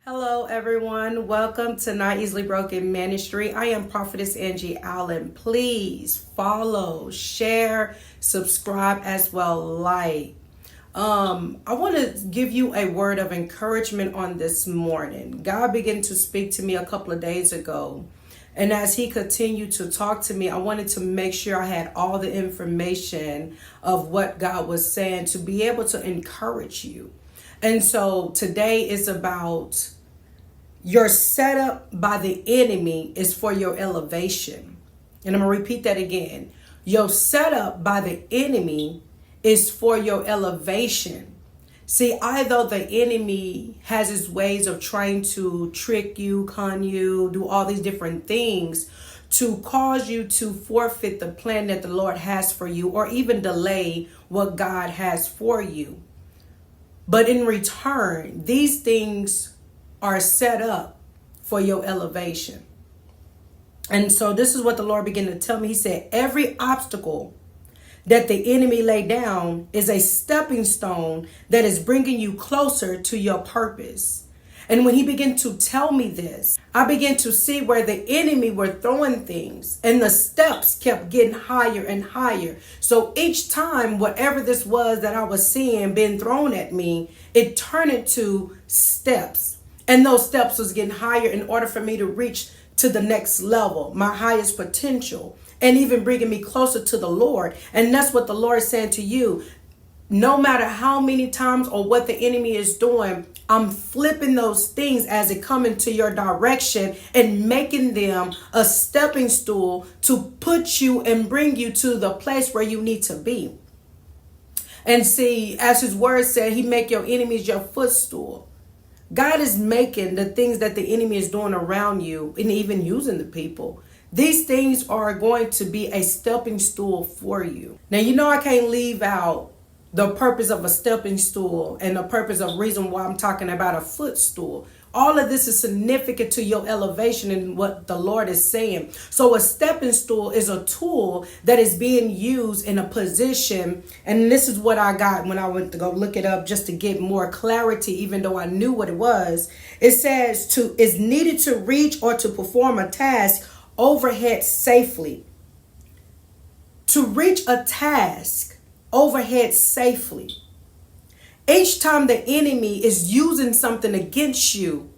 Hello, everyone. Welcome to Not Easily Broken Ministry. I am Prophetess Angie Allen. Please follow, share, subscribe, as well like. I want to give you a word of encouragement on this morning. God began to speak to me a couple of days ago. And as he continued to talk to me, I wanted to make sure I had all the information of what God was saying to be able to encourage you. And so today is about your setup by the enemy is for your elevation. And I'm going to repeat that again. Your setup by the enemy is for your elevation. See, although the enemy has his ways of trying to trick you, con you, do all these different things to cause you to forfeit the plan that the Lord has for you, or even delay what God has for you. But in return, these things are set up for your elevation. And so this is what the Lord began to tell me. He said, every obstacle that the enemy lay down is a stepping stone that is bringing you closer to your purpose. And when he began to tell me this, I began to see where the enemy were throwing things and the steps kept getting higher and higher. So each time, whatever this was that I was seeing being thrown at me, it turned into steps. And those steps was getting higher in order for me to reach to the next level, my highest potential, and even bringing me closer to the Lord. And that's what the Lord is saying to you. No matter how many times or what the enemy is doing, I'm flipping those things as it come into your direction and making them a stepping stool to put you and bring you to the place where you need to be. And see, as his word said, he make your enemies your footstool. God is making the things that the enemy is doing around you and even using the people. These things are going to be a stepping stool for you. Now, I can't leave out the purpose of a stepping stool and the purpose of reason why I'm talking about a footstool. All of this is significant to your elevation and what the Lord is saying. So a stepping stool is a tool that is being used in a position. And this is what I got when I went to go look it up just to get more clarity, even though I knew what it was. It says is needed to reach or to perform a task overhead safely. To reach a task overhead safely. Each time the enemy is using something against you,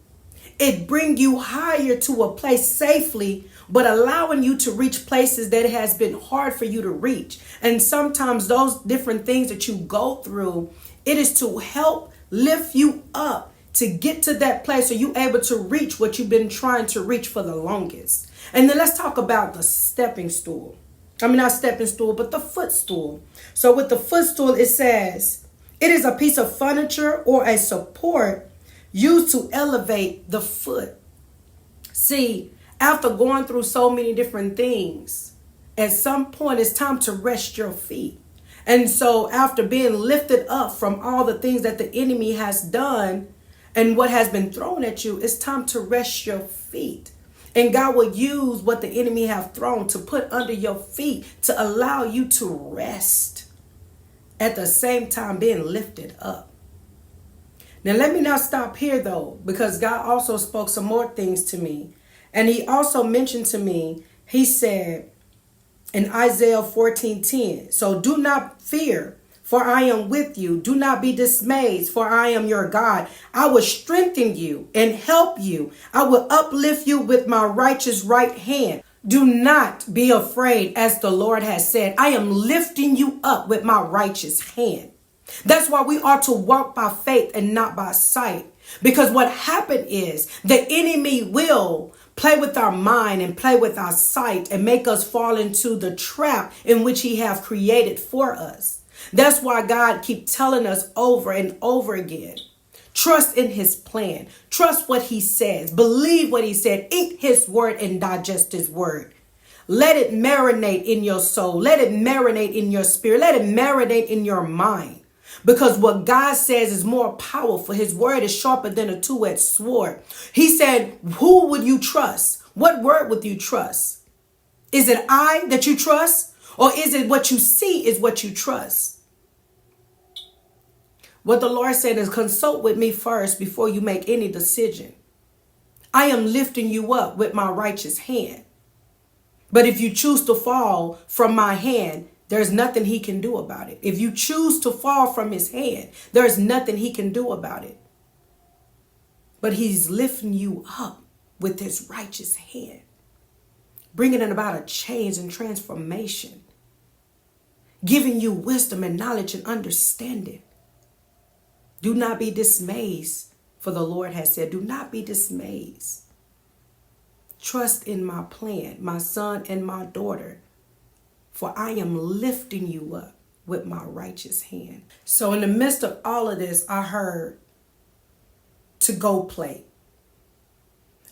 it brings you higher to a place safely, but allowing you to reach places that it has been hard for you to reach. And sometimes those different things that you go through, it is to help lift you up to get to that place so you're able to reach what you've been trying to reach for the longest. And then let's talk about the stepping stool. Not stepping stool, but the footstool. So with the footstool, it says, it is a piece of furniture or a support used to elevate the foot. See, after going through so many different things, at some point it's time to rest your feet. And so after being lifted up from all the things that the enemy has done and what has been thrown at you, it's time to rest your feet. And God will use what the enemy have thrown to put under your feet to allow you to rest. At the same time being lifted up. Now let me not stop here though, because God also spoke some more things to me. And he also mentioned to me, he said in Isaiah 14:10, so do not fear, for I am with you. Do not be dismayed, for I am your God. I will strengthen you and help you. I will uplift you with my righteous right hand. Do not be afraid, as the Lord has said. I am lifting you up with my righteous hand. That's why we are to walk by faith and not by sight. Because what happened is the enemy will play with our mind and play with our sight and make us fall into the trap in which he have created for us. That's why God keep telling us over and over again. Trust in his plan. Trust what he says. Believe what he said. Eat his word and digest his word. Let it marinate in your soul. Let it marinate in your spirit. Let it marinate in your mind. Because what God says is more powerful. His word is sharper than a two-edged sword. He said, who would you trust? What word would you trust? Is it I that you trust? Or is it what you see is what you trust? What the Lord said is consult with me first before you make any decision. I am lifting you up with my righteous hand. But if you choose to fall from my hand, there's nothing he can do about it. If you choose to fall from his hand, there's nothing he can do about it. But he's lifting you up with his righteous hand, bringing about a change and transformation, giving you wisdom and knowledge and understanding. Do not be dismayed, for the Lord has said, do not be dismayed. Trust in my plan, my son and my daughter, for I am lifting you up with my righteous hand. So in the midst of all of this, I heard to go play.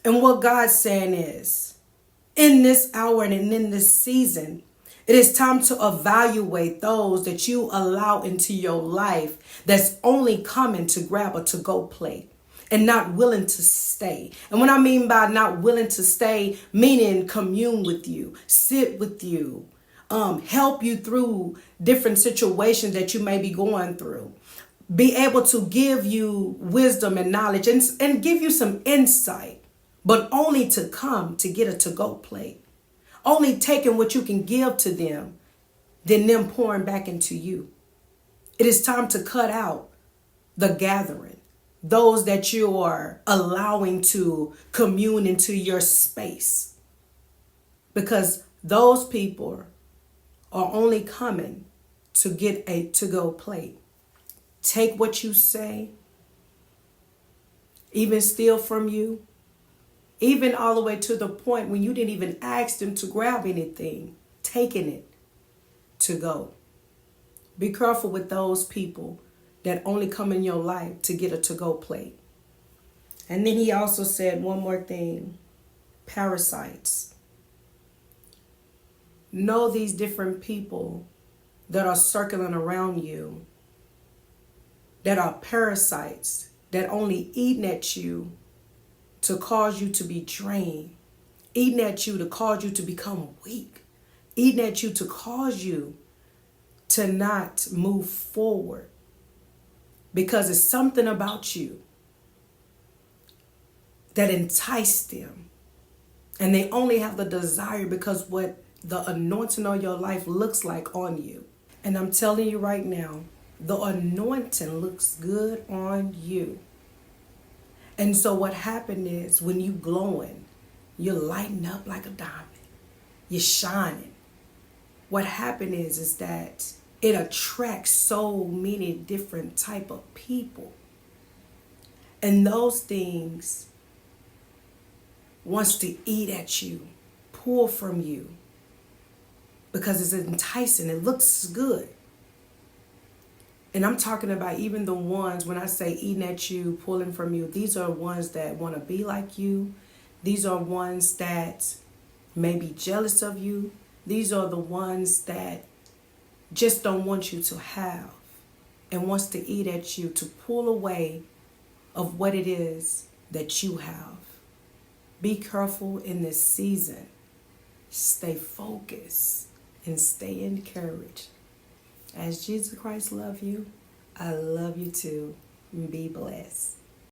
And what God's saying is, in this hour and in this season, it is time to evaluate those that you allow into your life that's only coming to grab or to go play and not willing to stay. And what I mean by not willing to stay, meaning commune with you, sit with you, help you through different situations that you may be going through, be able to give you wisdom and knowledge and give you some insight, but only to come to get a to-go plate. Only taking what you can give to them, then them pouring back into you. It is time to cut out the gathering, those that you are allowing to commune into your space, because those people are only coming to get a to-go plate. Take what you say, even steal from you, even all the way to the point when you didn't even ask them to grab anything, taking it to go. Be careful with those people that only come in your life to get a to-go plate. And then he also said one more thing, parasites. Know these different people that are circling around you, that are parasites, that only eating at you to cause you to be drained, eating at you to cause you to become weak, eating at you to cause you to not move forward, because it's something about you that enticed them, and they only have the desire because what the anointing on your life looks like on you. And I'm telling you right now, the anointing looks good on you. And so what happened is when you glowing, you're lighting up like a diamond. You're shining. What happened is that it attracts so many different type of people. And those things wants to eat at you, pull from you, because it's enticing. It looks good. And I'm talking about even the ones, when I say eating at you, pulling from you, these are ones that want to be like you. These are ones that may be jealous of you. These are the ones that just don't want you to have and wants to eat at you, to pull away of what it is that you have. Be careful in this season. Stay focused and stay encouraged. As Jesus Christ loves you, I love you too. Be blessed.